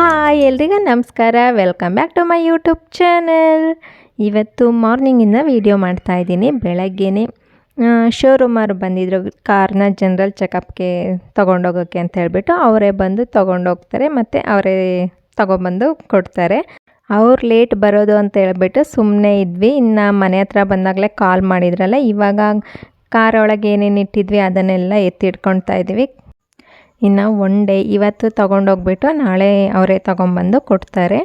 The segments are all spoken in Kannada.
ಹಾಯ್ ಎಲ್ರಿಗೂ ನಮಸ್ಕಾರ, welcome back to my YouTube channel. ಇವತ್ತು ಮಾರ್ನಿಂಗಿಂದ ವೀಡಿಯೋ ಮಾಡ್ತಾಯಿದ್ದೀನಿ. ಬೆಳಗ್ಗೆನೇ ಶೋರೂಮವ್ರು ಬಂದಿದ್ದರು ಕಾರ್ನ ಜನರಲ್ ಚೆಕಪ್ಗೆ ತೊಗೊಂಡೋಗೋಕ್ಕೆ ಅಂತ ಹೇಳ್ಬಿಟ್ಟು. ಅವರೇ ಬಂದು ತೊಗೊಂಡೋಗ್ತಾರೆ ಮತ್ತು ಅವರೇ ತೊಗೊಬಂದು ಕೊಡ್ತಾರೆ. ಅವ್ರು ಲೇಟ್ ಬರೋದು ಅಂತ ಹೇಳ್ಬಿಟ್ಟು ಸುಮ್ಮನೆ ಇದ್ವಿ. ಇನ್ನು ಮನೆ ಹತ್ರ ಬಂದಾಗಲೇ ಕಾಲ್ ಮಾಡಿದ್ರಲ್ಲ, ಇವಾಗ ಕಾರ್ ಒಳಗೆ ಏನೇನು ಇಟ್ಟಿದ್ವಿ ಅದನ್ನೆಲ್ಲ ಎತ್ತಿಟ್ಕೊಳ್ತಾ ಇದ್ದೀವಿ. ಇನ್ನು ಒನ್ ಡೇ ಇವತ್ತು ತೊಗೊಂಡೋಗ್ಬಿಟ್ಟು ನಾಳೆ ಅವರೇ ತೊಗೊಂಬಂದು ಕೊಡ್ತಾರೆ.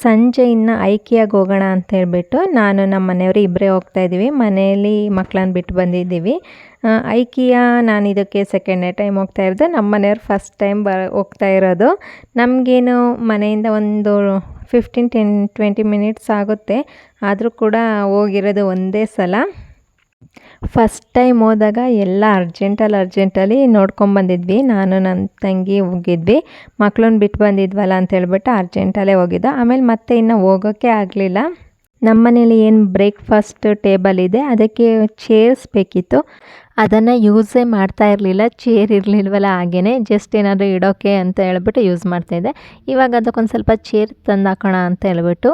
ಸಂಜೆ ಇನ್ನು ಐಕಿಯಾಗೆ ಹೋಗೋಣ ಅಂತ ಹೇಳ್ಬಿಟ್ಟು ನಾನು ನಮ್ಮ ಮನೆಯವರು ಇಬ್ಬರೇ ಹೋಗ್ತಾಯಿದ್ದೀವಿ. ಮನೆಯಲ್ಲಿ ಮಕ್ಕಳನ್ನ ಬಿಟ್ಟು ಬಂದಿದ್ದೀವಿ. ಐಕಿಯಾ ನಾನು ಇದಕ್ಕೆ ಸೆಕೆಂಡ್ನೇ ಟೈಮ್ ಹೋಗ್ತಾ ಇರೋದು. ನಮ್ಮ ಮನೆಯವ್ರು ಫಸ್ಟ್ ಟೈಮ್ ಹೋಗ್ತಾ ಇರೋದು. ನಮಗೇನು ಮನೆಯಿಂದ ಒಂದು 15-20 ಮಿನಿಟ್ಸ್ ಆಗುತ್ತೆ. ಆದರೂ ಕೂಡ ಹೋಗಿರೋದು ಒಂದೇ ಸಲ. ಫಸ್ಟ್ ಟೈಮ್ ಹೋದಾಗ ಎಲ್ಲ ಅರ್ಜೆಂಟಲ್ಲಿ ನೋಡ್ಕೊಂಬಂದಿದ್ವಿ. ನಾನು ನನ್ನ ತಂಗಿ ಹೋಗಿದ್ವಿ. ಮಕ್ಕಳನ್ನ ಬಿಟ್ಟು ಬಂದಿದ್ವಲ್ಲ ಅಂತ ಹೇಳ್ಬಿಟ್ಟು ಅರ್ಜೆಂಟಲ್ಲೇ ಹೋಗಿದ್ದು. ಆಮೇಲೆ ಮತ್ತೆ ಇನ್ನು ಹೋಗೋಕ್ಕೆ ಆಗಲಿಲ್ಲ. ನಮ್ಮ ಮನೇಲಿ ಏನು ಬ್ರೇಕ್ಫಾಸ್ಟ್ ಟೇಬಲ್ ಇದೆ, ಅದಕ್ಕೆ ಚೇರ್ಸ್ ಬೇಕಿತ್ತು. ಅದನ್ನು ಯೂಸೇ ಮಾಡ್ತಾ ಇರಲಿಲ್ಲ, ಚೇರ್ ಇರಲಿಲ್ವಲ್ಲ, ಹಾಗೇ ಜಸ್ಟ್ ಏನಾದರೂ ಇಡೋಕ್ಕೆ ಅಂತ ಹೇಳ್ಬಿಟ್ಟು ಯೂಸ್ ಮಾಡ್ತಾಯಿದ್ದೆ. ಇವಾಗ ಅದಕ್ಕೊಂದು ಸ್ವಲ್ಪ ಚೇರ್ ತಂದು ಹಾಕೋಣ ಅಂತ ಹೇಳ್ಬಿಟ್ಟು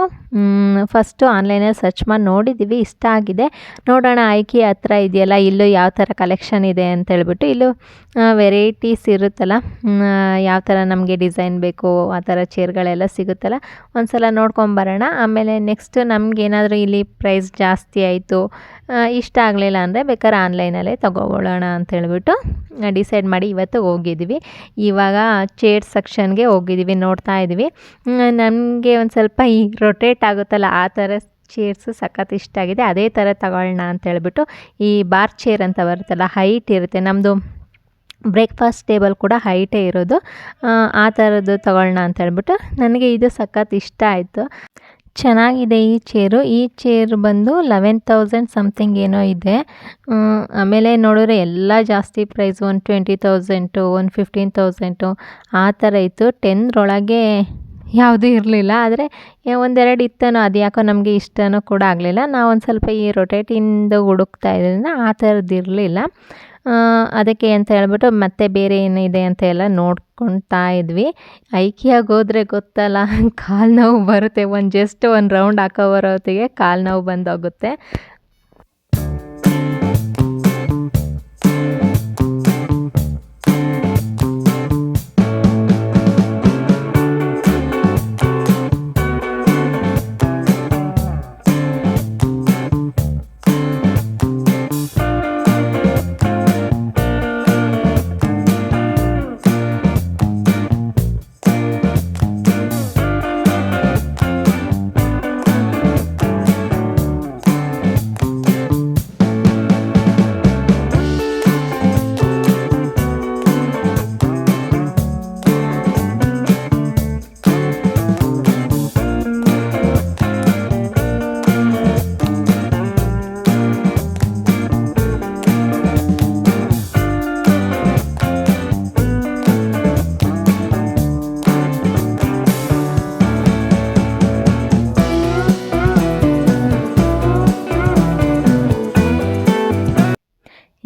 ಫಸ್ಟು ಆನ್ಲೈನಲ್ಲಿ ಸರ್ಚ್ ಮಾಡಿ ನೋಡಿದ್ದೀವಿ, ಇಷ್ಟ ಆಗಿದೆ. ನೋಡೋಣ ಐಕಿ ಹತ್ರ ಇದೆಯಲ್ಲ, ಇಲ್ಲೂ ಯಾವ ಥರ ಕಲೆಕ್ಷನ್ ಇದೆ ಅಂತ ಹೇಳ್ಬಿಟ್ಟು. ಇಲ್ಲೂ ವೆರೈಟೀಸ್ ಇರುತ್ತಲ್ಲ, ಯಾವ ಥರ ನಮಗೆ ಡಿಸೈನ್ ಬೇಕು ಆ ಥರ ಚೇರ್ಗಳೆಲ್ಲ ಸಿಗುತ್ತಲ್ಲ, ಒಂದು ಸಲ ನೋಡ್ಕೊಂಬರೋಣ. ಆಮೇಲೆ ನೆಕ್ಸ್ಟ್ ನಮಗೇನಾದರೂ ಇಲ್ಲಿ ಪ್ರೈಸ್ ಜಾಸ್ತಿ ಆಯಿತು, ಇಷ್ಟ ಆಗಲಿಲ್ಲ ಅಂದರೆ ಬೇಕಾದ್ರೆ ಆನ್ಲೈನಲ್ಲೇ ತೊಗೊಳ್ಳೋಣ ಅಂತ ಹೇಳ್ಬಿಟ್ಟು ಡಿಸೈಡ್ ಮಾಡಿ ಇವತ್ತು ಹೋಗಿದ್ವಿ. ಇವಾಗ ಚೇರ್ ಸೆಕ್ಷನ್ಗೆ ಹೋಗಿದ್ದೀವಿ, ನೋಡ್ತಾ ಇದ್ವಿ. ನಮಗೆ ಒಂದು ಸ್ವಲ್ಪ ಈ ರೊಟೇಟ್ ಆಗುತ್ತಲ್ಲ ಆ ಥರ ಚೇರ್ಸು ಸಖತ್ ಇಷ್ಟ ಆಗಿದೆ. ಅದೇ ಥರ ತಗೊಳ್ಳೋಣ ಅಂತ ಹೇಳ್ಬಿಟ್ಟು ಈ ಬಾರ್ ಚೇರ್ ಅಂತ ಬರುತ್ತಲ್ಲ, ಹೈಟ್ ಇರುತ್ತೆ, ನಮ್ಮದು ಬ್ರೇಕ್ಫಾಸ್ಟ್ ಟೇಬಲ್ ಕೂಡ ಹೈಟೇ ಇರೋದು, ಆ ಥರದ್ದು ತಗೊಳ್ಳೋಣ ಅಂತ ಹೇಳ್ಬಿಟ್ಟು ನನಗೆ ಇದು ಸಖತ್ ಇಷ್ಟ ಆಯಿತು. ಚೆನ್ನಾಗಿದೆ ಈ ಚೇರು. ಈ ಚೇರ್ ಬಂದು 11,000 ಸಮಥಿಂಗ್ ಏನೋ ಇದೆ. ಆಮೇಲೆ ನೋಡಿದ್ರೆ ಎಲ್ಲ ಜಾಸ್ತಿ ಪ್ರೈಸ್, 120,000, 115,000 ಆ ಥರ ಇತ್ತು. 10 ಯಾವುದೂ ಇರಲಿಲ್ಲ. ಆದರೆ ಒಂದೆರಡು ಇತ್ತನೋ, ಅದು ಯಾಕೋ ನಮಗೆ ಇಷ್ಟನೂ ಕೂಡ ಆಗಲಿಲ್ಲ. ನಾವು ಒಂದು ಸ್ವಲ್ಪ ಈ ರೊಟೇಟಿಂದು ಹುಡುಕ್ತಾ ಇದ್ರಿಂದ ಆ ಥರದ್ದು ಇರಲಿಲ್ಲ. ಅದಕ್ಕೆ ಅಂತ ಹೇಳ್ಬಿಟ್ಟು ಮತ್ತೆ ಬೇರೆ ಏನಿದೆ ಅಂತ ಎಲ್ಲ ನೋಡ್ಕೊಳ್ತಾ ಇದ್ವಿ. ಐಕಿಯಾಗೆ ಹೋದರೆ ಗೊತ್ತಲ್ಲ, ಕಾಲು ನೋವು ಬರುತ್ತೆ. ಜಸ್ಟ್ ಒಂದು ರೌಂಡ್ ಹಾಕೋ ಬರೋತ್ತಿಗೆ ಕಾಲು ನೋವು ಬಂದೋಗುತ್ತೆ.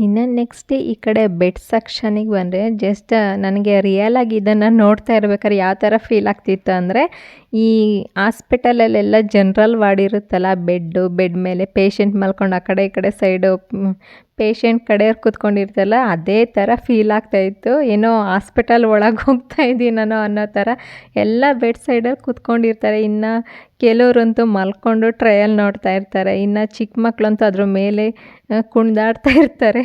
ಇನ್ನು ನೆಕ್ಸ್ಟ್ ಈ ಕಡೆ ಬೆಡ್ ಸೆಕ್ಷನಿಗೆ ಬಂದರೆ ಜಸ್ಟ್ ನನಗೆ ರಿಯಲಾಗಿ ಇದನ್ನು ನೋಡ್ತಾ ಇರ್ಬೇಕಾದ್ರೆ ಯಾವ ಥರ ಫೀಲ್ ಆಗ್ತಿತ್ತು ಅಂದರೆ, ಈ ಹಾಸ್ಪಿಟಲಲ್ಲೆಲ್ಲ ಜನರಲ್ ವಾರ್ಡ್ ಇರುತ್ತಲ್ಲ, ಬೆಡ್ ಮೇಲೆ ಪೇಷಂಟ್ ಮಲ್ಕೊಂಡು ಆ ಕಡೆ ಈ ಕಡೆ ಸೈಡು ಪೇಷಂಟ್ ಕಡೆಯವ್ರು ಕೂತ್ಕೊಂಡಿರ್ತಲ್ಲ, ಅದೇ ಥರ ಫೀಲ್ ಆಗ್ತಾಯಿತ್ತು. ಏನೋ ಹಾಸ್ಪಿಟಲ್ ಒಳಗೆ ಹೋಗ್ತಾ ಇದ್ದೀನೋ ಅನ್ನೋ ಥರ. ಎಲ್ಲ ಬೆಡ್ ಸೈಡಲ್ಲಿ ಕೂತ್ಕೊಂಡಿರ್ತಾರೆ. ಇನ್ನು ಕೆಲವರಂತೂ ಮಲ್ಕೊಂಡು ಟ್ರಯಲ್ ನೋಡ್ತಾ ಇರ್ತಾರೆ. ಇನ್ನು ಚಿಕ್ಕ ಮಕ್ಕಳಂತೂ ಅದ್ರ ಮೇಲೆ ಕುಣಿದಾಡ್ತಾ ಇರ್ತಾರೆ.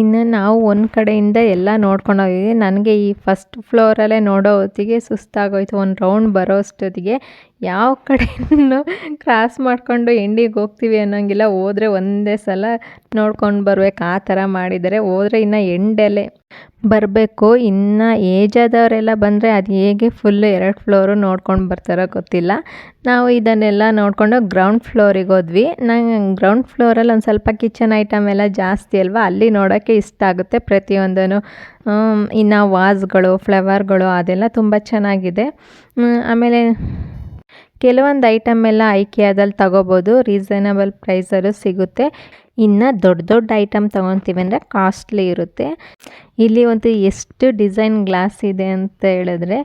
ಇನ್ನು ನಾವು ಒಂದು ಕಡೆಯಿಂದ ಎಲ್ಲ ನೋಡ್ಕೊಂಡು ಹೋಗಿದ್ವಿ. ನನಗೆ ಈ ಫಸ್ಟ್ ಫ್ಲೋರಲ್ಲೇ ನೋಡೋ ಹೊತ್ತಿಗೆ ಸುಸ್ತಾಗೋಯ್ತು. ಒಂದು ರೌಂಡ್ ಬರೋ ಅಷ್ಟೊತ್ತಿಗೆ ಯಾವ ಕಡೆನೂ ಕ್ರಾಸ್ ಮಾಡಿಕೊಂಡು ಎಂಡಿಗೆ ಹೋಗ್ತೀವಿ ಅನ್ನೋಂಗಿಲ್ಲ. ಹೋದರೆ ಒಂದೇ ಸಲ ನೋಡ್ಕೊಂಡು ಬರ್ಬೇಕು, ಆ ಥರ ಮಾಡಿದ್ದಾರೆ. ಹೋದರೆ ಇನ್ನು ಎಂಡಲ್ಲೇ ಬರಬೇಕು. ಇನ್ನು ಏಜ್ ಆದವರೆಲ್ಲ ಬಂದರೆ ಅದು ಹೇಗೆ ಫುಲ್ಲು 2 ಫ್ಲೋರು ನೋಡ್ಕೊಂಡು ಬರ್ತಾರೋ ಗೊತ್ತಿಲ್ಲ. ನಾವು ಇದನ್ನೆಲ್ಲ ನೋಡಿಕೊಂಡು ಗ್ರೌಂಡ್ ಫ್ಲೋರಿಗೆ ಹೋದ್ವಿ. ನಂಗೆ ಗ್ರೌಂಡ್ ಫ್ಲೋರಲ್ಲಿ ಒಂದು ಸ್ವಲ್ಪ ಕಿಚನ್ ಐಟಮ್ ಎಲ್ಲ ಜಾಸ್ತಿ ಅಲ್ವಾ, ಅಲ್ಲಿ ನೋಡೋಕ್ಕೆ ಇಷ್ಟ ಆಗುತ್ತೆ ಪ್ರತಿಯೊಂದೂ. ಇನ್ನು ವಾಸ್ಗಳು, ಫ್ಲವರ್ಗಳು ಅದೆಲ್ಲ ತುಂಬ ಚೆನ್ನಾಗಿದೆ. ಆಮೇಲೆ ಕೆಲವೊಂದು ಐಟಮ್ ಎಲ್ಲ ಐಕಿಯಾದಲ್ಲಿ ತಗೋಬೋದು, ರೀಸನಬಲ್ ಪ್ರೈಸಲ್ಲೂ ಸಿಗುತ್ತೆ. ಇನ್ನು ದೊಡ್ಡ ದೊಡ್ಡ ಐಟಮ್ ತೊಗೊತೀವಿ ಅಂದರೆ ಕಾಸ್ಟ್ಲಿ ಇರುತ್ತೆ. ಇಲ್ಲಿ ಒಂದು ಎಷ್ಟು ಡಿಸೈನ್ ಗ್ಲಾಸ್ ಇದೆ ಅಂತ ಹೇಳಿದ್ರೆ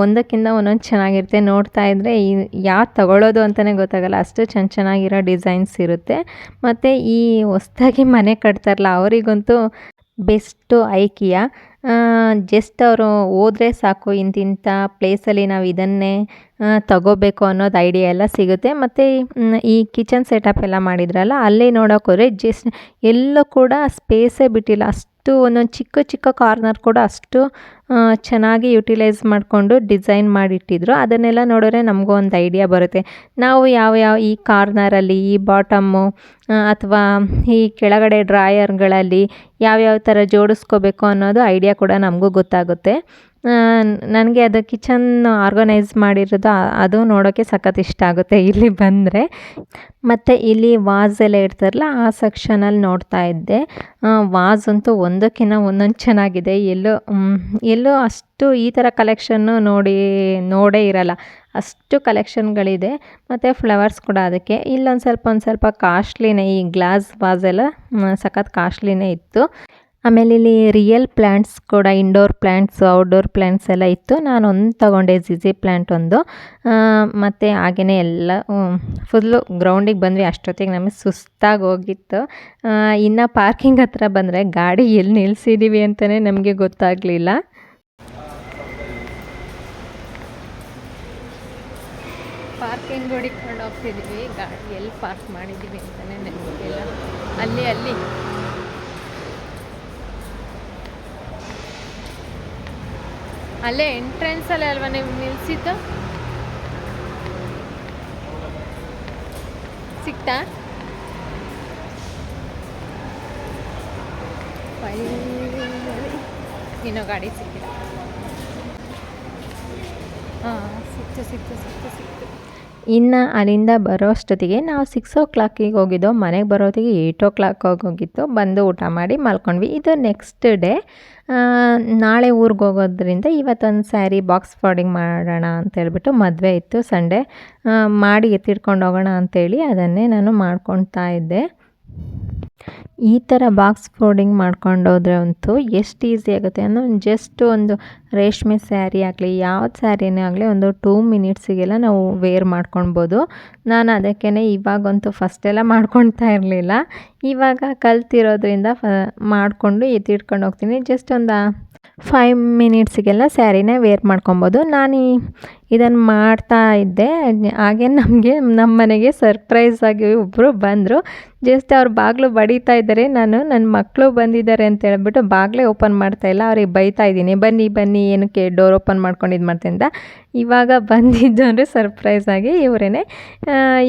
ಒಂದಕ್ಕಿಂತ ಒಂದೊಂದು ಚೆನ್ನಾಗಿರುತ್ತೆ. ನೋಡ್ತಾ ಇದ್ದರೆ ಯಾವ್ದು ತಗೊಳ್ಳೋದು ಅಂತಲೇ ಗೊತ್ತಾಗಲ್ಲ, ಅಷ್ಟು ಚೆನ್ನಾಗಿರೋ ಡಿಸೈನ್ಸ್ ಇರುತ್ತೆ. ಮತ್ತು ಈ ಹೊಸ್ದಾಗಿ ಮನೆ ಕಟ್ತಾರಲ್ಲ ಅವರಿಗಂತೂ ಬೆಸ್ಟು ಐಕಿಯಾ. ಜಸ್ಟ್ ಅವರು ಹೋದರೆ ಸಾಕು, ಇಂತಿಂಥ ಪ್ಲೇಸಲ್ಲಿ ನಾವು ಇದನ್ನೇ ತಗೋಬೇಕು ಅನ್ನೋದು ಐಡಿಯಾ ಎಲ್ಲ ಸಿಗುತ್ತೆ. ಮತ್ತು ಈ ಕಿಚನ್ ಸೆಟಪ್ ಎಲ್ಲ ಮಾಡಿದ್ರಲ್ಲ, ಅಲ್ಲೇ ನೋಡೋಕೆ ಹೋದರೆ ಜಸ್ಟ್ ಎಲ್ಲೂ ಕೂಡ ಸ್ಪೇಸೇ ಬಿಟ್ಟಿಲ್ಲ. ಅಷ್ಟು ಒಂದೊಂದು ಚಿಕ್ಕ ಚಿಕ್ಕ ಕಾರ್ನರ್ ಕೂಡ ಅಷ್ಟು ಚೆನ್ನಾಗಿ ಯುಟಿಲೈಸ್ ಮಾಡಿಕೊಂಡು ಡಿಸೈನ್ ಮಾಡಿಟ್ಟಿದ್ರು. ಅದನ್ನೆಲ್ಲ ನೋಡಿದ್ರೆ ನಮಗೂ ಒಂದು ಐಡಿಯಾ ಬರುತ್ತೆ, ನಾವು ಯಾವ ಈ ಕಾರ್ನರಲ್ಲಿ, ಈ ಬಾಟಮ್ಮು ಅಥವಾ ಈ ಕೆಳಗಡೆ ಡ್ರಾಯರ್ಗಳಲ್ಲಿ ಯಾವ್ಯಾವ ಥರ ಜೋಡಿಸ್ಕೋಬೇಕು ಅನ್ನೋದು ಐಡಿಯಾ ಕೂಡ ನಮಗೂ ಗೊತ್ತಾಗುತ್ತೆ. ನನಗೆ ಅದು ಕಿಚನ್ ಆರ್ಗನೈಸ್ ಮಾಡಿರೋದು ಅದು ನೋಡೋಕ್ಕೆ ಸಖತ್ ಇಷ್ಟ ಆಗುತ್ತೆ ಇಲ್ಲಿ ಬಂದರೆ. ಮತ್ತು ಇಲ್ಲಿ ವಾಸ್ ಎಲ್ಲ ಇಡ್ತಾರಲ್ಲ ಆ ಸೆಕ್ಷನಲ್ಲಿ ನೋಡ್ತಾ ಇದ್ದೆ. ವಾಸ್ ಅಂತೂ ಒಂದಕ್ಕಿಂತ ಒಂದೊಂದು ಚೆನ್ನಾಗಿದೆ. ಎಲ್ಲೋ ಅಷ್ಟು ಈ ಥರ ಕಲೆಕ್ಷನ್ನು ನೋಡೇ ಇರಲ್ಲ, ಅಷ್ಟು ಕಲೆಕ್ಷನ್ಗಳಿದೆ. ಮತ್ತು ಫ್ಲವರ್ಸ್ ಕೂಡ ಅದಕ್ಕೆ ಇಲ್ಲೊಂದು ಸ್ವಲ್ಪ ಕಾಸ್ಟ್ಲಿನೇ, ಈ ಗ್ಲಾಸ್ ವಾಸ್ ಎಲ್ಲ ಸಖತ್ ಕಾಸ್ಟ್ಲಿನೇ ಇತ್ತು. ಆಮೇಲೆ ಇಲ್ಲಿ ರಿಯಲ್ ಪ್ಲ್ಯಾಂಟ್ಸ್ ಕೂಡ, ಇಂಡೋರ್ ಪ್ಲ್ಯಾಂಟ್ಸು, ಔಟ್ಡೋರ್ ಪ್ಲ್ಯಾಂಟ್ಸ್ ಎಲ್ಲ ಇತ್ತು. ನಾನು ಒಂದು ತೊಗೊಂಡೆ, ಜಿಜಿ ಪ್ಲ್ಯಾಂಟ್ ಒಂದು. ಮತ್ತು ಹಾಗೆಯೇ ಎಲ್ಲ ಫುಲ್ಲು ಗ್ರೌಂಡಿಗೆ ಬಂದ್ವಿ. ಅಷ್ಟೊತ್ತಿಗೆ ನಮಗೆ ಸುಸ್ತಾಗಿ ಹೋಗಿತ್ತು. ಇನ್ನು ಪಾರ್ಕಿಂಗ್ ಹತ್ರ ಬಂದರೆ ಗಾಡಿ ಎಲ್ಲಿ ನಿಲ್ಲಿಸಿದ್ದೀವಿ ಅಂತಲೇ ನಮಗೆ ಗೊತ್ತಾಗಲಿಲ್ಲ. ಪಾರ್ಕಿಂಗ್ ಹುಡುಕೊಂಡು ಹೋಗ್ತಿದ್ದೀವಿ, ಗಾಡಿ ಎಲ್ಲಿ ಪಾರ್ಕ್ ಮಾಡಿದ್ದೀವಿ ಅಂತಲೇ ನೆನಪಿಲ್ಲ. ಅಲ್ಲಿ ಅಲ್ಲೇ ಎಂಟ್ರೆನ್ಸಲ್ಲೇ ಅಲ್ವಾ ನೀವು ನಿಲ್ಲಿಸಿದ್ದು? ಸಿಕ್ತಾ? ಇನ್ನೂ ಗಾಡಿ ಸಿಕ್ಕಿಲ್ಲ. ಹಾಂ, ಸಿಕ್ತು. ಇನ್ನು ಅಲ್ಲಿಂದ ಬರೋ ಅಷ್ಟೊತ್ತಿಗೆ ನಾವು 6 o'clock ಹೋಗಿದ್ದೋ, ಮನೆಗೆ ಬರೋತ್ತಿಗೆ 8 o'clock ಹೋಗಿತ್ತು. ಬಂದು ಊಟ ಮಾಡಿ ಮಲ್ಕೊಂಡ್ವಿ. ಇದು ನೆಕ್ಸ್ಟ್ ಡೇ. ನಾಳೆ ಊರಿಗೆ ಹೋಗೋದ್ರಿಂದ ಇವತ್ತೊಂದು ಸ್ಯಾರಿ ಬಾಕ್ಸ್ ಫಾರ್ಡಿಂಗ್ ಮಾಡೋಣ ಅಂತೇಳ್ಬಿಟ್ಟು, ಮದುವೆ ಇತ್ತು ಸಂಡೇ, ಮಾಡಿ ಎತ್ತಿಡ್ಕೊಂಡು ಹೋಗೋಣ ಅಂಥೇಳಿ ಅದನ್ನೇ ನಾನು ಮಾಡ್ಕೊಳ್ತಾ ಇದ್ದೆ. ಈ ಥರ ಬಾಕ್ಸ್ ಫೋಲ್ಡಿಂಗ್ ಮಾಡ್ಕೊಂಡೋದ್ರೆ ಅಂತೂ ಎಷ್ಟು ಈಸಿ ಆಗುತ್ತೆ ಅಂದರೆ, ಜಸ್ಟ್ ಒಂದು ರೇಷ್ಮೆ ಸ್ಯಾರಿ ಆಗಲಿ, ಯಾವ್ದು ಸ್ಯಾರಿನೇ ಆಗಲಿ, ಒಂದು 2 minutesಗೆಲ್ಲ ನಾವು ವೇರ್ ಮಾಡ್ಕೊಳ್ಬೋದು. ನಾನು ಅದಕ್ಕೇ ಇವಾಗಂತೂ ಫಸ್ಟೆಲ್ಲ ಮಾಡ್ಕೊಳ್ತಾ ಇರಲಿಲ್ಲ, ಇವಾಗ ಕಲ್ತಿರೋದ್ರಿಂದ ಮಾಡಿಕೊಂಡು ಎತ್ತಿಟ್ಕೊಂಡು ಹೋಗ್ತೀನಿ. ಜಸ್ಟ್ ಒಂದು 5 minutesಗೆಲ್ಲ ಸ್ಯಾರಿನೇ ವೇರ್ ಮಾಡ್ಕೊಬೋದು. ನಾನು ಇದನ್ನು ಮಾಡ್ತಾ ಇದ್ದೆ. ಹಾಗೆ ನಮ್ಮ ಮನೆಗೆ ಸರ್ಪ್ರೈಸ್ ಆಗಿ ಒಬ್ಬರು ಬಂದರು. ಜಸ್ಟ್ ಅವ್ರು ಬಾಗಿಲು ಬಡಿತಾ ಇದ್ದಾರೆ. ನನ್ನ ಮಕ್ಕಳು ಬಂದಿದ್ದಾರೆ ಅಂತ ಹೇಳ್ಬಿಟ್ಟು ಬಾಗಿಲೇ ಓಪನ್ ಮಾಡ್ತಾಯಿಲ್ಲ. ಅವ್ರಿಗೆ ಬೈತಾ ಇದ್ದೀನಿ, ಬನ್ನಿ ಏನಕ್ಕೆ ಡೋರ್ ಓಪನ್ ಮಾಡ್ಕೊಂಡು ಇದು ಮಾಡ್ತೀನಿ ಅಂತ. ಇವಾಗ ಬಂದಿದ್ದು ಅಂದರೆ ಸರ್ಪ್ರೈಸ್ ಆಗಿ ಇವರೇನೆ.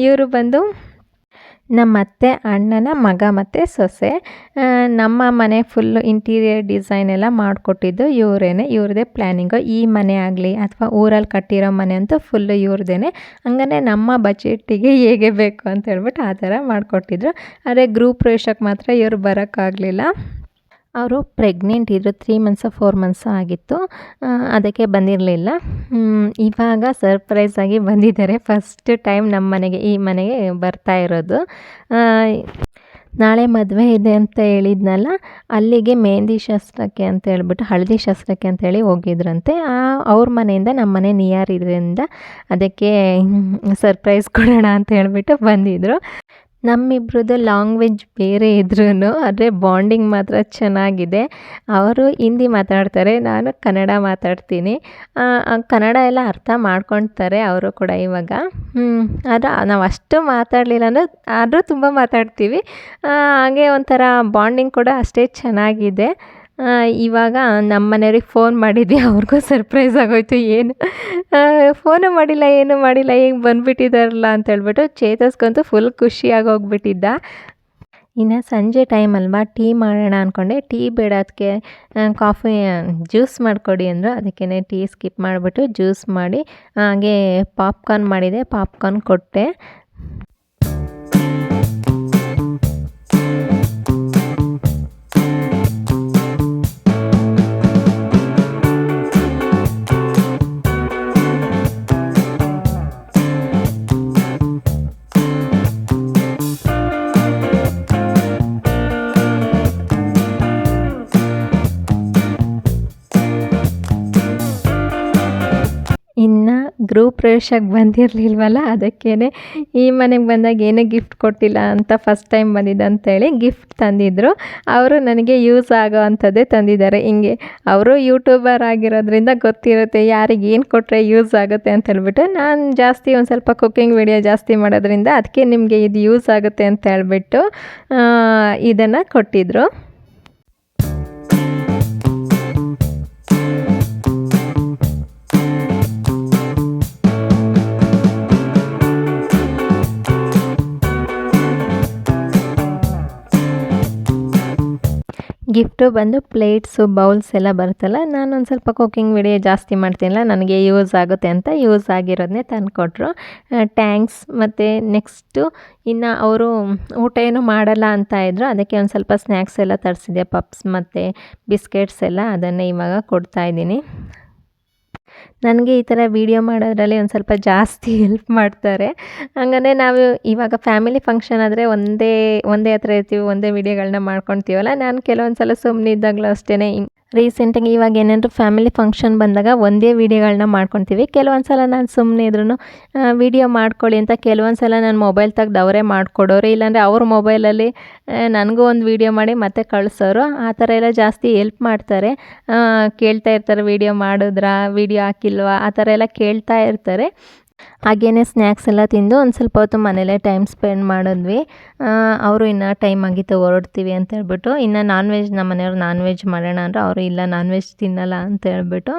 ಇವರು ಬಂದು ನಮ್ಮ ಅತ್ತೆ ಅಣ್ಣನ ಮಗ ಮತ್ತು ಸೊಸೆ. ನಮ್ಮ ಮನೆ ಫುಲ್ಲು ಇಂಟೀರಿಯರ್ ಡಿಸೈನ್ ಎಲ್ಲ ಮಾಡಿಕೊಟ್ಟಿದ್ದು ಇವರೇನೆ. ಇವ್ರದ್ದೇ ಪ್ಲ್ಯಾನಿಂಗು. ಈ ಮನೆ ಆಗಲಿ ಅಥವಾ ಊರಲ್ಲಿ ಕಟ್ಟಿರೋ ಮನೆ ಅಂತೂ ಫುಲ್ಲು ಇವ್ರದ್ದೇ. ಹಂಗನೇ ನಮ್ಮ ಬಜೆಟ್ಟಿಗೆ ಹೇಗೆ ಬೇಕು ಅಂತ ಹೇಳ್ಬಿಟ್ಟು ಆ ಥರ ಮಾಡಿಕೊಟ್ಟಿದ್ರು. ಆದರೆ ಗೃಹ ಪ್ರವೇಶಕ್ಕೆ ಮಾತ್ರ ಇವರು ಬರೋಕ್ಕಾಗಲಿಲ್ಲ. ಅವರು ಪ್ರೆಗ್ನೆಂಟ್ ಇದ್ದರು, 3 months 4 months ಆಗಿತ್ತು, ಅದಕ್ಕೆ ಬಂದಿರಲಿಲ್ಲ. ಇವಾಗ ಸರ್ಪ್ರೈಸಾಗಿ ಬಂದಿದ್ದಾರೆ. ಫಸ್ಟ್ ಟೈಮ್ ನಮ್ಮ ಮನೆಗೆ, ಈ ಮನೆಗೆ ಬರ್ತಾ ಇರೋದು. ನಾಳೆ ಮದುವೆ ಇದೆ ಅಂತ ಹೇಳಿದ್ನಲ್ಲ, ಅಲ್ಲಿಗೆ ಮೆಹಂದಿ ಶಾಸ್ತ್ರಕ್ಕೆ ಅಂತ ಹೇಳ್ಬಿಟ್ಟು, ಹಳದಿ ಶಾಸ್ತ್ರಕ್ಕೆ ಅಂತೇಳಿ ಹೋಗಿದ್ರಂತೆ. ಅವ್ರ ಮನೆಯಿಂದ ನಮ್ಮ ಮನೆ ನಿಯರ್ ಇದರಿಂದ ಅದಕ್ಕೆ ಸರ್ಪ್ರೈಸ್ ಕೊಡೋಣ ಅಂತ ಹೇಳ್ಬಿಟ್ಟು ಬಂದಿದ್ದರು. ನಮ್ಮಿಬ್ರದ್ದು ಲ್ಯಾಂಗ್ವೇಜ್ ಬೇರೆ ಇದ್ರೂ ಆದರೆ ಬಾಂಡಿಂಗ್ ಮಾತ್ರ ಚೆನ್ನಾಗಿದೆ. ಅವರು ಹಿಂದಿ ಮಾತಾಡ್ತಾರೆ, ನಾನು ಕನ್ನಡ ಮಾತಾಡ್ತೀನಿ. ಕನ್ನಡ ಎಲ್ಲ ಅರ್ಥ ಮಾಡ್ಕೊಳ್ತಾರೆ ಅವರು ಕೂಡ ಇವಾಗ. ಆದರೆ ನಾವು ಅಷ್ಟು ಮಾತಾಡಲಿಲ್ಲ ಅಂದರೆ, ಆದರೂ ತುಂಬ ಮಾತಾಡ್ತೀವಿ. ಹಾಗೆ ಒಂಥರ ಬಾಂಡಿಂಗ್ ಕೂಡ ಅಷ್ಟೇ ಚೆನ್ನಾಗಿದೆ. ಇವಾಗ ನಮ್ಮ ಮನೆಯವ್ರಿಗೆ ಫೋನ್ ಮಾಡಿದ್ವಿ, ಅವ್ರಿಗೂ ಸರ್ಪ್ರೈಸ್ ಆಗೋಯ್ತು. ಏನು ಫೋನು ಮಾಡಿಲ್ಲ, ಏನು ಮಾಡಿಲ್ಲ, ಹಿಂಗೆ ಬಂದುಬಿಟ್ಟಿದ್ದಾರಲ್ಲ ಅಂತೇಳ್ಬಿಟ್ಟು. ಚೇತಸ್ಗಂತೂ ಫುಲ್ ಖುಷಿಯಾಗೋಗ್ಬಿಟ್ಟಿದ್ದ. ಇನ್ನು ಸಂಜೆ ಟೈಮ್ ಅಲ್ವಾ, ಟೀ ಮಾಡೋಣ ಅಂದ್ಕೊಂಡೆ. ಟೀ ಬೇಡ, ಅದಕ್ಕೆ ಕಾಫಿ ಜ್ಯೂಸ್ ಮಾಡಿಕೊಡಿ ಅಂದರು. ಅದಕ್ಕೇ ಟೀ ಸ್ಕಿಪ್ ಮಾಡಿಬಿಟ್ಟು ಜ್ಯೂಸ್ ಮಾಡಿ ಹಾಗೆ ಪಾಪ್ಕಾರ್ನ್ ಮಾಡಿದೆ, ಪಾಪ್ಕಾರ್ನ್ ಕೊಟ್ಟೆ. ಇನ್ನು ಗೃಹ ಪ್ರವೇಶಕ್ಕೆ ಬಂದಿರಲಿಲ್ವಲ್ಲ, ಅದಕ್ಕೇ ಈ ಮನೆಗೆ ಬಂದಾಗ ಏನೇ ಗಿಫ್ಟ್ ಕೊಟ್ಟಿಲ್ಲ ಅಂತ ಫಸ್ಟ್ ಟೈಮ್ ಬಂದಿದ್ದ ಅಂತೇಳಿ ಗಿಫ್ಟ್ ತಂದಿದ್ದರು. ಅವರು ನನಗೆ ಯೂಸ್ ಆಗೋ ಅಂಥದ್ದೇ ತಂದಿದ್ದಾರೆ. ಹಿಂಗೆ ಅವರು ಯೂಟ್ಯೂಬರ್ ಆಗಿರೋದ್ರಿಂದ ಗೊತ್ತಿರುತ್ತೆ ಯಾರಿಗೆ ಏನು ಕೊಟ್ಟರೆ ಯೂಸ್ ಆಗುತ್ತೆ ಅಂತ ಹೇಳ್ಬಿಟ್ಟು. ನಾನು ಜಾಸ್ತಿ ಒಂದು ಸ್ವಲ್ಪ ಕುಕ್ಕಿಂಗ್ ವಿಡಿಯೋ ಜಾಸ್ತಿ ಮಾಡೋದ್ರಿಂದ ಅದಕ್ಕೆ ನಿಮಗೆ ಇದು ಯೂಸ್ ಆಗುತ್ತೆ ಅಂತ ಹೇಳ್ಬಿಟ್ಟು ಇದನ್ನು ಕೊಟ್ಟಿದ್ದರು. ಗಿಫ್ಟು ಬಂದು ಪ್ಲೇಟ್ಸು, ಬೌಲ್ಸ್ ಎಲ್ಲ ಬರುತ್ತಲ್ಲ, ನಾನೊಂದು ಸ್ವಲ್ಪ ಕುಕ್ಕಿಂಗ್ ವಿಡಿಯೋ ಜಾಸ್ತಿ ಮಾಡ್ತೀನಲ್ಲ, ನನಗೆ ಯೂಸ್ ಆಗುತ್ತೆ ಅಂತ ಯೂಸ್ ಆಗಿರೋದನ್ನೇ ತಂದುಕೊಟ್ರು. ಟ್ಯಾಂಕ್ಸ್. ಮತ್ತು ನೆಕ್ಸ್ಟು ಇನ್ನು ಅವರು ಊಟ ಏನು ಮಾಡಲ್ಲ ಅಂತ ಇದ್ದರು, ಅದಕ್ಕೆ ಒಂದು ಸ್ವಲ್ಪ ಸ್ನ್ಯಾಕ್ಸ್ ಎಲ್ಲ ತರಿಸಿದೆ, ಪಪ್ಸ್ ಮತ್ತು ಬಿಸ್ಕೆಟ್ಸ್ ಎಲ್ಲ, ಅದನ್ನೇ ಇವಾಗ ಕೊಡ್ತಾಯಿದ್ದೀನಿ. ನನಗೆ ಈ ಥರ ವೀಡಿಯೋ ಮಾಡೋದ್ರಲ್ಲಿ ಒಂದು ಸ್ವಲ್ಪ ಜಾಸ್ತಿ ಹೆಲ್ಪ್ ಮಾಡ್ತಾರೆ. ಹಂಗಂದರೆ ನಾವು ಇವಾಗ ಫ್ಯಾಮಿಲಿ ಫಂಕ್ಷನ್ ಆದರೆ ಒಂದೇ ಹತ್ರ ಇರ್ತೀವಿ, ಒಂದೇ ವೀಡಿಯೋಗಳನ್ನ ಮಾಡ್ಕೊತೀವಲ್ಲ. ನಾನು ಕೆಲವೊಂದು ಸಲ ಸುಮ್ಮನೆ ಇದ್ದಾಗಲೂ ಅಷ್ಟೇ, ರೀಸೆಂಟಾಗಿ ಇವಾಗ ಏನಾದರೂ ಫ್ಯಾಮಿಲಿ ಫಂಕ್ಷನ್ ಬಂದಾಗ ಒಂದೇ ವೀಡಿಯೋಗಳನ್ನ ಮಾಡ್ಕೊತೀವಿ. ಕೆಲವೊಂದು ಸಲ ನಾನು ಸುಮ್ಮನೆ ಇದ್ರೂ ವೀಡಿಯೋ ಮಾಡ್ಕೊಳ್ಳಿ ಅಂತ ಕೆಲವೊಂದು ಸಲ ನಾನು ಮೊಬೈಲ್ ತೆಗ್ದು ಅವರೇ ಮಾಡಿಕೊಡೋರು, ಇಲ್ಲಾಂದರೆ ಅವ್ರ ಮೊಬೈಲಲ್ಲಿ ನನಗೂ ಒಂದು ವೀಡಿಯೋ ಮಾಡಿ ಮತ್ತೆ ಕಳಿಸೋರು. ಆ ಥರ ಎಲ್ಲ ಜಾಸ್ತಿ ಹೆಲ್ಪ್ ಮಾಡ್ತಾರೆ. ಕೇಳ್ತಾ ಇರ್ತಾರೆ, ವೀಡಿಯೋ ಮಾಡಿದ್ರಾ, ವೀಡಿಯೋ ಹಾಕಿಲ್ವಾ, ಆ ಥರ ಎಲ್ಲ ಕೇಳ್ತಾ ಇರ್ತಾರೆ. ಹಾಗೇ ಸ್ನ್ಯಾಕ್ಸ್ ಎಲ್ಲ ತಿಂದು ಒಂದು ಸ್ವಲ್ಪ ಹೊತ್ತು ಮನೇಲೇ ಟೈಮ್ ಸ್ಪೆಂಡ್ ಮಾಡಿದ್ವಿ. ಅವರು ಇನ್ನು ಟೈಮ್ ಆಗಿತ್ತು ಹೊರಡ್ತೀವಿ ಅಂತ ಹೇಳ್ಬಿಟ್ಟು. ಇನ್ನು ನಾನ್ ವೆಜ್, ನಮ್ಮ ಮನೆಯವ್ರು ನಾನ್ ವೆಜ್ ಮಾಡೋಣ ಅಂದ್ರೆ ಅವರು ಇಲ್ಲ ನಾನ್ ವೆಜ್ ತಿನ್ನಲ್ಲ ಅಂತ ಹೇಳ್ಬಿಟ್ಟು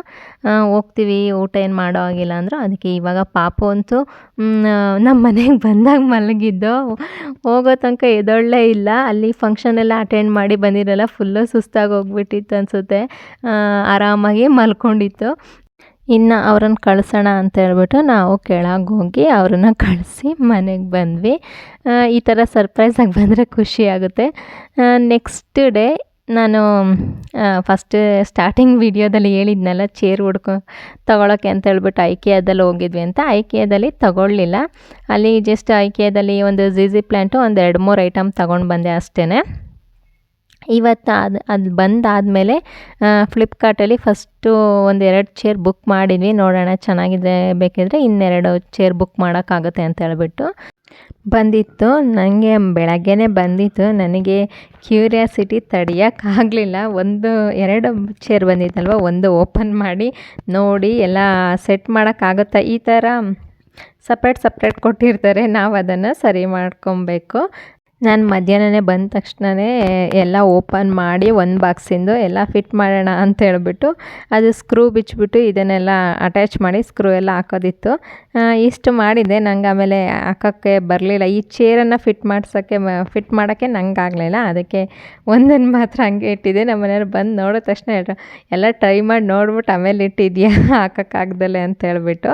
ಹೋಗ್ತೀವಿ, ಊಟ ಏನು ಮಾಡೋ ಆಗಿಲ್ಲ ಅಂದರು. ಅದಕ್ಕೆ ಇವಾಗ ಪಾಪು ಅಂತೂ ನಮ್ಮ ಮನೆಗೆ ಬಂದಾಗ ಮಲಗಿದ್ದು, ಹೋಗೋ ತನಕ ಎದೊಳ್ಳೇ ಇಲ್ಲ. ಅಲ್ಲಿ ಫಂಕ್ಷನ್ ಎಲ್ಲ ಅಟೆಂಡ್ ಮಾಡಿ ಬಂದಿರಲ್ಲ, ಫುಲ್ಲು ಸುಸ್ತಾಗಿ ಹೋಗ್ಬಿಟ್ಟಿತ್ತು ಅನಿಸುತ್ತೆ, ಆರಾಮಾಗಿ ಮಲ್ಕೊಂಡಿತ್ತು. ಇನ್ನು ಅವ್ರನ್ನ ಕಳ್ಸೋಣ ಅಂತ ಹೇಳ್ಬಿಟ್ಟು ನಾವು ಕೆಳಗೆ ಹೋಗಿ ಅವ್ರನ್ನ ಕಳಿಸಿ ಮನೆಗೆ ಬಂದ್ವಿ. ಈ ಥರ ಸರ್ಪ್ರೈಸಾಗಿ ಬಂದರೆ ಖುಷಿಯಾಗುತ್ತೆ. ನೆಕ್ಸ್ಟ್ ಡೇ ನಾನು ಫಸ್ಟ್ ಸ್ಟಾರ್ಟಿಂಗ್ ವೀಡಿಯೋದಲ್ಲಿ ಹೇಳಿದ್ನಲ್ಲ, ಚೇರ್ ತೊಗೊಳಕ್ಕೆ ಅಂತ ಹೇಳ್ಬಿಟ್ಟು ಐಕಿಯಾದಲ್ಲಿ ಹೋಗಿದ್ವಿ ಅಂತ. ಐಕಿಯಾದಲ್ಲಿ ತೊಗೊಳ್ಳಿಲ್ಲ, ಅಲ್ಲಿ ಜಸ್ಟ್ ಐಕಿಯಾದಲ್ಲಿ ಒಂದು ಜಿಜಿ ಪ್ಲ್ಯಾಂಟು ಒಂದು 2-3 ಐಟಮ್ ತೊಗೊಂಡು ಬಂದೆ ಅಷ್ಟೇ. ಇವತ್ತು ಅದು ಬಂದಾದಮೇಲೆ ಫ್ಲಿಪ್ಕಾರ್ಟಲ್ಲಿ ಫಸ್ಟು 1-2 ಚೇರ್ ಬುಕ್ ಮಾಡಿದ್ವಿ. ನೋಡೋಣ ಚೆನ್ನಾಗಿದ್ರೆ ಬೇಕಿದ್ರೆ ಇನ್ನೆರಡು ಚೇರ್ ಬುಕ್ ಮಾಡೋಕ್ಕಾಗುತ್ತೆ ಅಂತ ಹೇಳ್ಬಿಟ್ಟು ಬಂದಿತ್ತು. ನನಗೆ ಬೆಳಗ್ಗೆನೇ ಬಂದಿತ್ತು, ನನಗೆ ಕ್ಯೂರಿಯಾಸಿಟಿ ತಡೆಯೋಕ್ಕಾಗಲಿಲ್ಲ. 2 ಚೇರ್ ಬಂದಿತ್ತಲ್ವ, ಒಂದು ಓಪನ್ ಮಾಡಿ ನೋಡಿ ಎಲ್ಲ ಸೆಟ್ ಮಾಡೋಕ್ಕಾಗುತ್ತಾ. ಈ ಥರ ಸಪ್ರೇಟ್ ಕೊಟ್ಟಿರ್ತಾರೆ, ನಾವು ಅದನ್ನು ಸರಿ ಮಾಡ್ಕೊಬೇಕು. ನಾನು ಮಧ್ಯಾಹ್ನನೇ ಬಂದ ತಕ್ಷಣವೇ ಎಲ್ಲ ಓಪನ್ ಮಾಡಿ ಒಂದು ಬಾಕ್ಸಿಂದು ಎಲ್ಲ ಫಿಟ್ ಮಾಡೋಣ ಅಂತ ಹೇಳ್ಬಿಟ್ಟು ಅದು ಸ್ಕ್ರೂ ಬಿಚ್ಚಿಬಿಟ್ಟು ಇದನ್ನೆಲ್ಲ ಅಟ್ಯಾಚ್ ಮಾಡಿ ಸ್ಕ್ರೂ ಎಲ್ಲ ಹಾಕೋದಿತ್ತು. ಇಷ್ಟು ಮಾಡಿದೆ. ನಂಗೆ ಆಮೇಲೆ ಹಾಕೋಕ್ಕೆ ಬರಲಿಲ್ಲ. ಈ ಚೇರನ್ನು ಫಿಟ್ ಮಾಡೋಕ್ಕೆ ನಂಗೆ ಆಗಲಿಲ್ಲ. ಅದಕ್ಕೆ ಒಂದನ್ನು ಮಾತ್ರ ಹಂಗೆ ಇಟ್ಟಿದ್ದೆ. ನಮ್ಮ ಮನೆಯವ್ರು ಬಂದು ನೋಡಿದ ತಕ್ಷಣ ಎಲ್ಲ ಟ್ರೈ ಮಾಡಿ ನೋಡ್ಬಿಟ್ಟು ಆಮೇಲೆ ಇಟ್ಟಿದ್ಯಾ ಹಾಕೋಕ್ಕಾಗ್ದಲೆ ಅಂತ ಹೇಳ್ಬಿಟ್ಟು.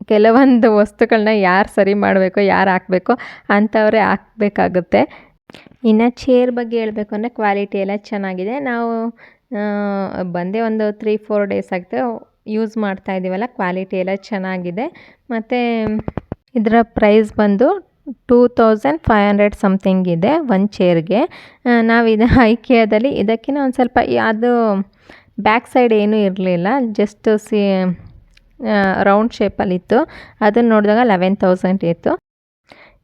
ಕೆಲವೊಂದು ವಸ್ತುಗಳನ್ನ ಯಾರು ಸರಿ ಮಾಡಬೇಕು, ಯಾರು ಹಾಕಬೇಕು ಅಂಥವರೇ ಹಾಕಬೇಕಾಗುತ್ತೆ. ಇನ್ನು ಚೇರ್ ಬಗ್ಗೆ ಹೇಳಬೇಕು ಅಂದರೆ ಕ್ವಾಲಿಟಿ ಎಲ್ಲ ಚೆನ್ನಾಗಿದೆ. ನಾವು ಬಂದೇ ಒಂದು 3-4 ಡೇಸ್ ಆಗುತ್ತೆ ಯೂಸ್ ಮಾಡ್ತಾ ಇದ್ದೀವಲ್ಲ, ಕ್ವಾಲಿಟಿ ಎಲ್ಲ ಚೆನ್ನಾಗಿದೆ. ಮತ್ತು ಇದರ ಪ್ರೈಸ್ ಬಂದು 2500 ಸಮಥಿಂಗ್ ಇದೆ ಒಂದು ಚೇರ್ಗೆ. ನಾವು ಐಕಿಯಾದಲ್ಲಿ ಇದಕ್ಕಿಂತ ಒಂದು ಸ್ವಲ್ಪ ಅದು ಬ್ಯಾಕ್ ಸೈಡ್ ಏನೂ ಇರಲಿಲ್ಲ, ಜಸ್ಟ್ ರೌಂಡ್ ಶೇಪಲ್ಲಿತ್ತು. ಅದನ್ನು ನೋಡಿದಾಗ 11,000 ಇತ್ತು.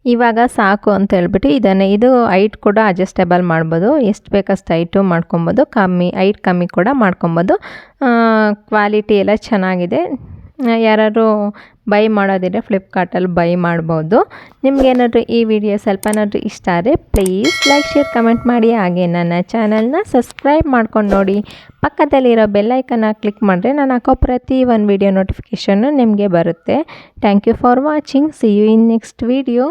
ಇವಾಗ ಸಾಕು ಅಂತ ಹೇಳ್ಬಿಟ್ಟು ಇದು ಹೈಟ್ ಕೂಡ ಅಡ್ಜಸ್ಟೇಬಲ್ ಮಾಡ್ಬೋದು, ಎಷ್ಟು ಬೇಕಷ್ಟು ಹೈಟು ಮಾಡ್ಕೊಬೋದು, ಹೈಟ್ ಕಮ್ಮಿ ಕೂಡ ಮಾಡ್ಕೊಬೋದು. ಕ್ವಾಲಿಟಿ ಎಲ್ಲ ಚೆನ್ನಾಗಿದೆ. ಯಾರಾದ್ರು ಬೈ ಮಾಡೋದಿದ್ರೆ ಫ್ಲಿಪ್ಕಾರ್ಟಲ್ಲಿ ಬೈ ಮಾಡ್ಬೋದು. ನಿಮ್ಗೇನಾದರೂ ಈ ವಿಡಿಯೋ ಸ್ವಲ್ಪನಾದರೂ ಇಷ್ಟ ಆದರೆ ಪ್ಲೀಸ್ ಲೈಕ್ ಶೇರ್ ಕಮೆಂಟ್ ಮಾಡಿ. ಹಾಗೆ ನನ್ನ ಚಾನಲ್ನ ಸಬ್ಸ್ಕ್ರೈಬ್ ಮಾಡ್ಕೊಂಡು ನೋಡಿ. ಪಕ್ಕದಲ್ಲಿರೋ ಬೆಲ್ಲೈಕನ್ನ ಕ್ಲಿಕ್ ಮಾಡಿದ್ರೆ ನಾನು ಹಾಕೋ ಪ್ರತಿ ಒಂದು ವಿಡಿಯೋ ನೋಟಿಫಿಕೇಷನ್ನು ನಿಮಗೆ ಬರುತ್ತೆ. Thank you for watching. See you in next video.